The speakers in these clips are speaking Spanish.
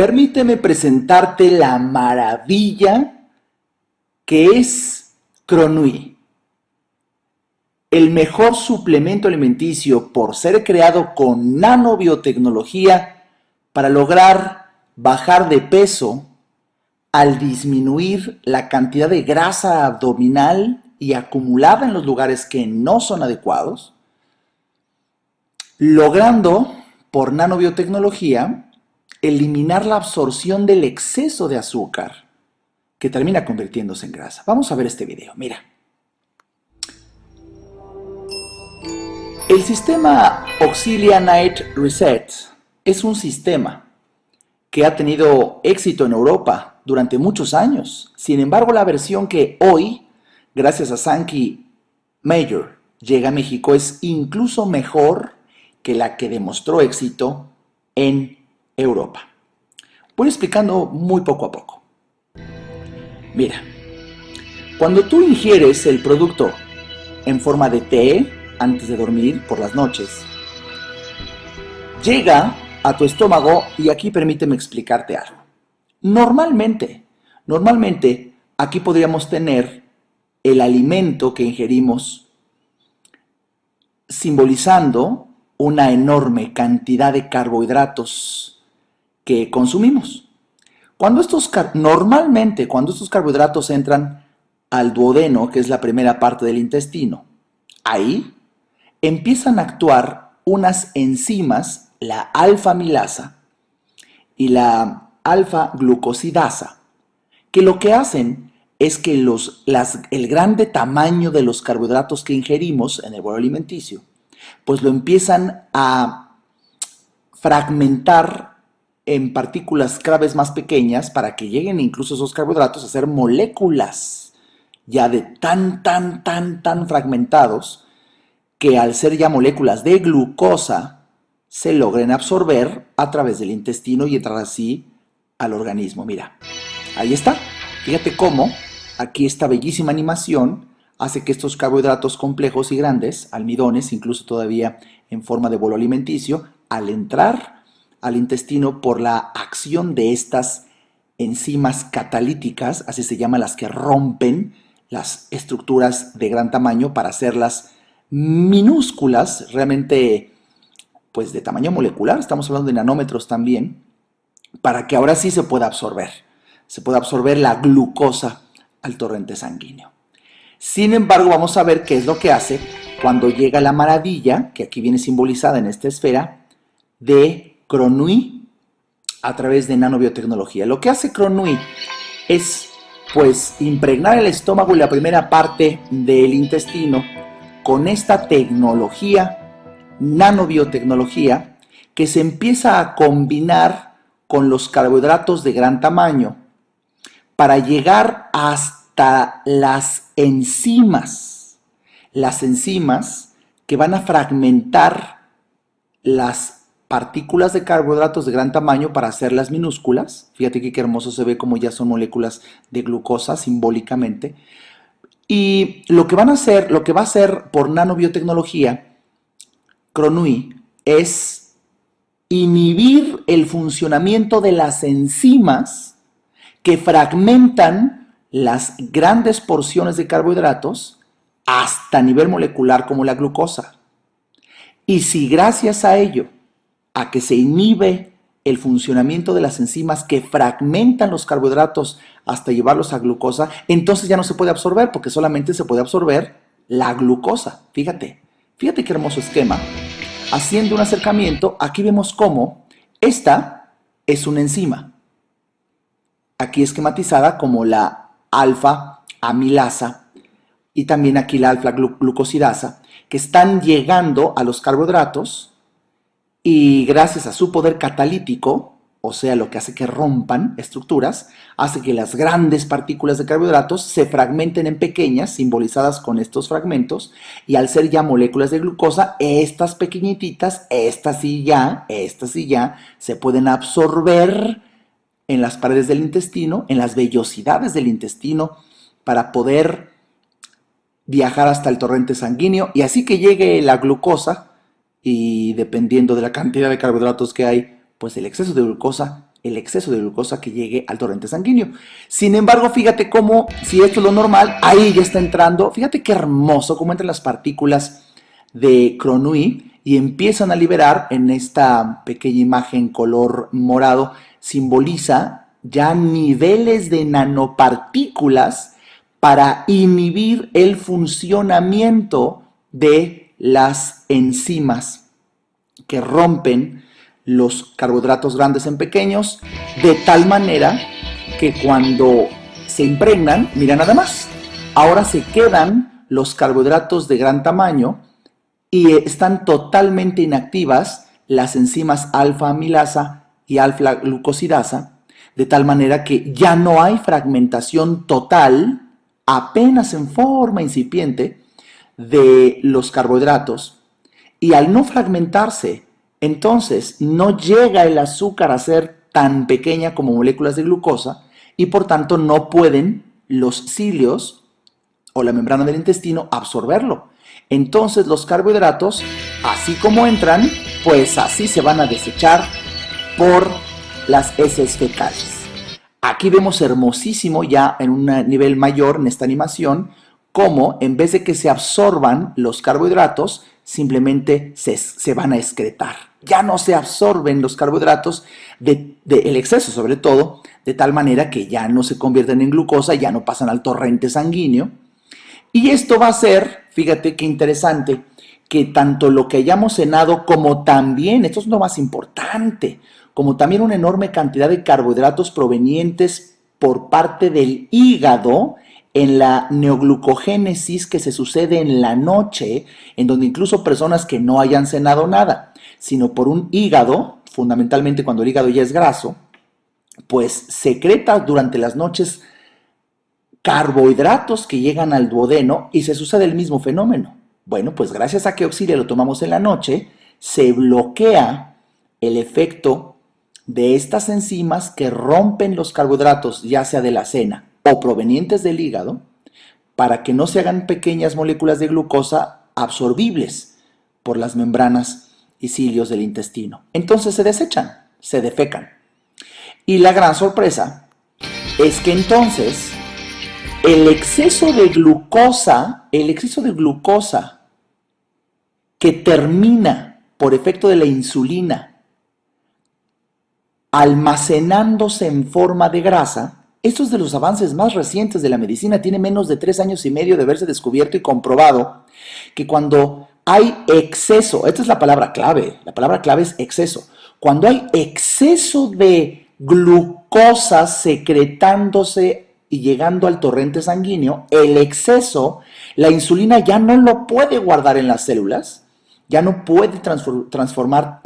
Permíteme presentarte la maravilla que es Cronui, el mejor suplemento alimenticio por ser creado con nanobiotecnología para lograr bajar de peso al disminuir la cantidad de grasa abdominal y acumulada en los lugares que no son adecuados, logrando por nanobiotecnología eliminar la absorción del exceso de azúcar que termina convirtiéndose en grasa. Vamos a ver este video, mira. El sistema Auxilia Night Reset es un sistema que ha tenido éxito en Europa durante muchos años. Sin embargo, la versión que hoy, gracias a Sankey Major, llega a México es incluso mejor que la que demostró éxito en Europa. Voy explicando muy poco a poco. Mira, cuando tú ingieres el producto en forma de té antes de dormir por las noches, llega a tu estómago y aquí permíteme explicarte algo. Normalmente, aquí podríamos tener el alimento que ingerimos simbolizando una enorme cantidad de carbohidratos que consumimos. Normalmente, cuando estos carbohidratos entran al duodeno, que es la primera parte del intestino, ahí empiezan a actuar unas enzimas, la alfa-amilasa y la alfa-glucosidasa, que lo que hacen es que el grande tamaño de los carbohidratos que ingerimos en el bolo alimenticio, pues lo empiezan a fragmentar en partículas cada vez más pequeñas para que lleguen incluso esos carbohidratos a ser moléculas ya de tan fragmentados que al ser ya moléculas de glucosa se logren absorber a través del intestino y entrar así al organismo. Mira, ahí está. Fíjate cómo aquí esta bellísima animación hace que estos carbohidratos complejos y grandes, almidones, incluso todavía en forma de bolo alimenticio, al entrar al intestino por la acción de estas enzimas catalíticas, así se llaman las que rompen las estructuras de gran tamaño para hacerlas minúsculas, realmente pues de tamaño molecular, estamos hablando de nanómetros también, para que ahora sí se pueda absorber la glucosa al torrente sanguíneo. Sin embargo, vamos a ver qué es lo que hace cuando llega la maravilla, que aquí viene simbolizada en esta esfera, de Cronui a través de nanobiotecnología. Lo que hace Cronui es pues impregnar el estómago y la primera parte del intestino con esta tecnología, nanobiotecnología, que se empieza a combinar con los carbohidratos de gran tamaño para llegar hasta las enzimas que van a fragmentar las partículas de carbohidratos de gran tamaño para hacerlas minúsculas. Fíjate que qué hermoso se ve como ya son moléculas de glucosa simbólicamente. Y lo que va a hacer por nanobiotecnología, Cronui, es inhibir el funcionamiento de las enzimas que fragmentan las grandes porciones de carbohidratos hasta nivel molecular como la glucosa. Y si gracias a ello, a que se inhibe el funcionamiento de las enzimas que fragmentan los carbohidratos hasta llevarlos a glucosa, entonces ya no se puede absorber porque solamente se puede absorber la glucosa. Fíjate qué hermoso esquema. Haciendo un acercamiento, aquí vemos cómo esta es una enzima. Aquí esquematizada como la alfa-amilasa y también aquí la alfa-glucosidasa, que están llegando a los carbohidratos y gracias a su poder catalítico, o sea, lo que hace que rompan estructuras, hace que las grandes partículas de carbohidratos se fragmenten en pequeñas, simbolizadas con estos fragmentos, y al ser ya moléculas de glucosa, estas pequeñititas, estas sí ya, se pueden absorber en las paredes del intestino, en las vellosidades del intestino, para poder viajar hasta el torrente sanguíneo, y así que llegue la glucosa, y dependiendo de la cantidad de carbohidratos que hay, pues el exceso de glucosa el exceso de glucosa que llegue al torrente sanguíneo. Sin embargo, fíjate cómo, si esto es lo normal, ahí ya está entrando, fíjate qué hermoso cómo entran las partículas de Cronui y empiezan a liberar en esta pequeña imagen color morado, simboliza ya niveles de nanopartículas para inhibir el funcionamiento de las enzimas que rompen los carbohidratos grandes en pequeños, de tal manera que cuando se impregnan, mira nada más, ahora se quedan los carbohidratos de gran tamaño y están totalmente inactivas las enzimas alfa-amilasa y alfa-glucosidasa, de tal manera que ya no hay fragmentación total, apenas en forma incipiente, de los carbohidratos. Y al no fragmentarse, entonces no llega el azúcar a ser tan pequeña como moléculas de glucosa y por tanto no pueden los cilios o la membrana del intestino absorberlo. Entonces los carbohidratos, así como entran, pues así se van a desechar por las heces fecales. Aquí vemos hermosísimo ya en un nivel mayor en esta animación cómo en vez de que se absorban los carbohidratos, simplemente se van a excretar. Ya no se absorben los carbohidratos el exceso sobre todo, de tal manera que ya no se convierten en glucosa, ya no pasan al torrente sanguíneo. Y esto va a ser, fíjate qué interesante, que tanto lo que hayamos cenado como también, esto es lo más importante, como también una enorme cantidad de carbohidratos provenientes por parte del hígado en la neoglucogénesis que se sucede en la noche, en donde incluso personas que no hayan cenado nada, sino por un hígado, fundamentalmente cuando el hígado ya es graso, pues secreta durante las noches carbohidratos que llegan al duodeno y se sucede el mismo fenómeno. Bueno, pues gracias a que Auxilia lo tomamos en la noche, se bloquea el efecto de estas enzimas que rompen los carbohidratos, ya sea de la cena o provenientes del hígado, para que no se hagan pequeñas moléculas de glucosa absorbibles por las membranas y cilios del intestino. Entonces se desechan, se defecan. Y la gran sorpresa es que entonces el exceso de glucosa que termina por efecto de la insulina almacenándose en forma de grasa, esto es de los avances más recientes de la medicina, tiene menos de 3 años y medio de haberse descubierto y comprobado que cuando hay exceso, esta es la palabra clave es exceso, cuando hay exceso de glucosa secretándose y llegando al torrente sanguíneo, el exceso, la insulina ya no lo puede guardar en las células, ya no puede transportar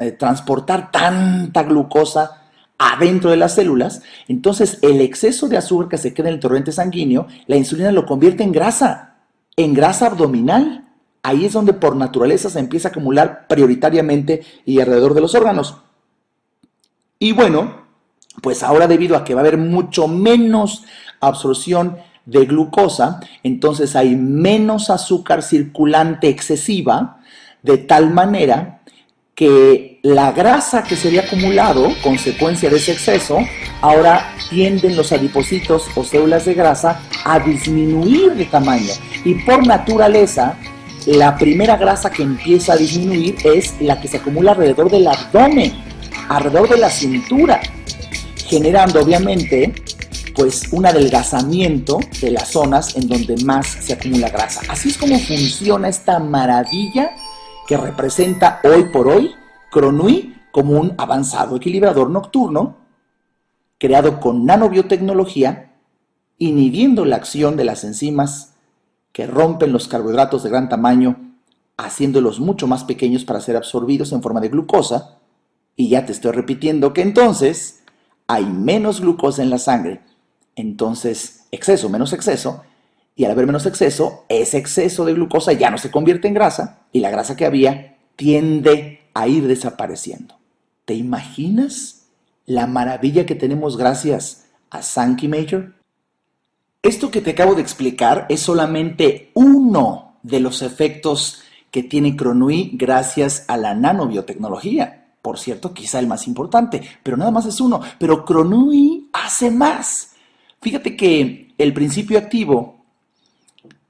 tanta glucosa adentro de las células, entonces el exceso de azúcar que se queda en el torrente sanguíneo, la insulina lo convierte en grasa abdominal. Ahí es donde por naturaleza se empieza a acumular prioritariamente y alrededor de los órganos. Y bueno, pues ahora debido a que va a haber mucho menos absorción de glucosa, entonces hay menos azúcar circulante excesiva, de tal manera que la grasa que se había acumulado, consecuencia de ese exceso, ahora tienden los adipocitos o células de grasa a disminuir de tamaño. Y por naturaleza, la primera grasa que empieza a disminuir es la que se acumula alrededor del abdomen, alrededor de la cintura, generando obviamente pues un adelgazamiento de las zonas en donde más se acumula grasa. Así es como funciona esta maravilla que representa hoy por hoy Cronui como un avanzado equilibrador nocturno creado con nanobiotecnología, inhibiendo la acción de las enzimas que rompen los carbohidratos de gran tamaño, haciéndolos mucho más pequeños para ser absorbidos en forma de glucosa. Y ya te estoy repitiendo que entonces hay menos glucosa en la sangre, entonces exceso menos exceso, y al haber menos exceso, ese exceso de glucosa ya no se convierte en grasa y la grasa que había tiende a ir desapareciendo. ¿Te imaginas la maravilla que tenemos gracias a Sankey Major? Esto que te acabo de explicar es solamente uno de los efectos que tiene Cronui gracias a la nanobiotecnología. Por cierto, quizá el más importante, pero nada más es uno. Pero Cronui hace más. Fíjate que el principio activo,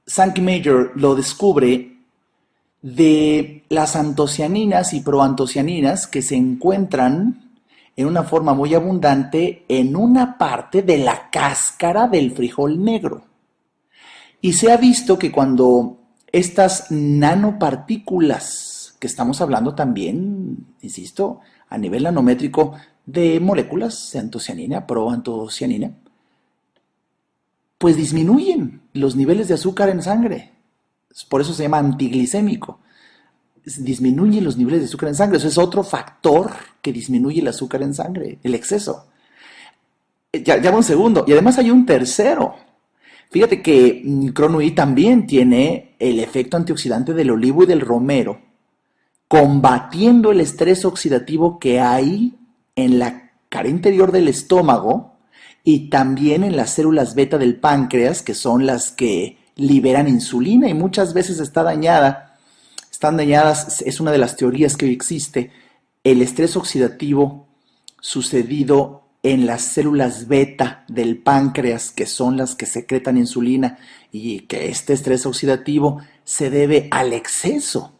Sankey Major lo descubre de las antocianinas y proantocianinas que se encuentran en una forma muy abundante en una parte de la cáscara del frijol negro. Y se ha visto que cuando estas nanopartículas, que estamos hablando también, insisto, a nivel nanométrico de moléculas de antocianina, proantocianina, pues disminuyen los niveles de azúcar en sangre. Por eso se llama antiglicémico. Disminuye los niveles de azúcar en sangre. Eso es otro factor que disminuye el azúcar en sangre, el exceso. Ya va un segundo. Y además hay un tercero. Fíjate que Cronui también tiene el efecto antioxidante del olivo y del romero, combatiendo el estrés oxidativo que hay en la cara interior del estómago y también en las células beta del páncreas, que son las que liberan insulina y muchas veces están dañadas, es una de las teorías que hoy existe, el estrés oxidativo sucedido en las células beta del páncreas, que son las que secretan insulina, y que este estrés oxidativo se debe al exceso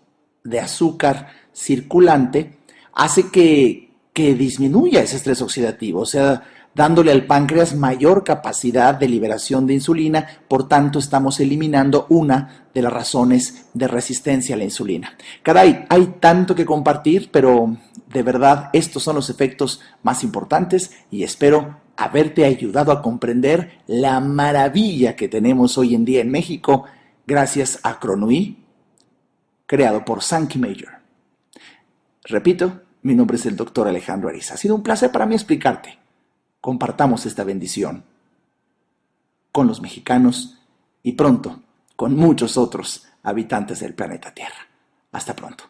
de azúcar circulante, hace que disminuya ese estrés oxidativo, o sea, dándole al páncreas mayor capacidad de liberación de insulina, por tanto estamos eliminando una de las razones de resistencia a la insulina. Caray, hay tanto que compartir, pero de verdad estos son los efectos más importantes y espero haberte ayudado a comprender la maravilla que tenemos hoy en día en México gracias a Cronui, creado por Sankey Major. Repito, mi nombre es el doctor Alejandro Ariza. Ha sido un placer para mí explicarte. Compartamos esta bendición con los mexicanos y pronto con muchos otros habitantes del planeta Tierra. Hasta pronto.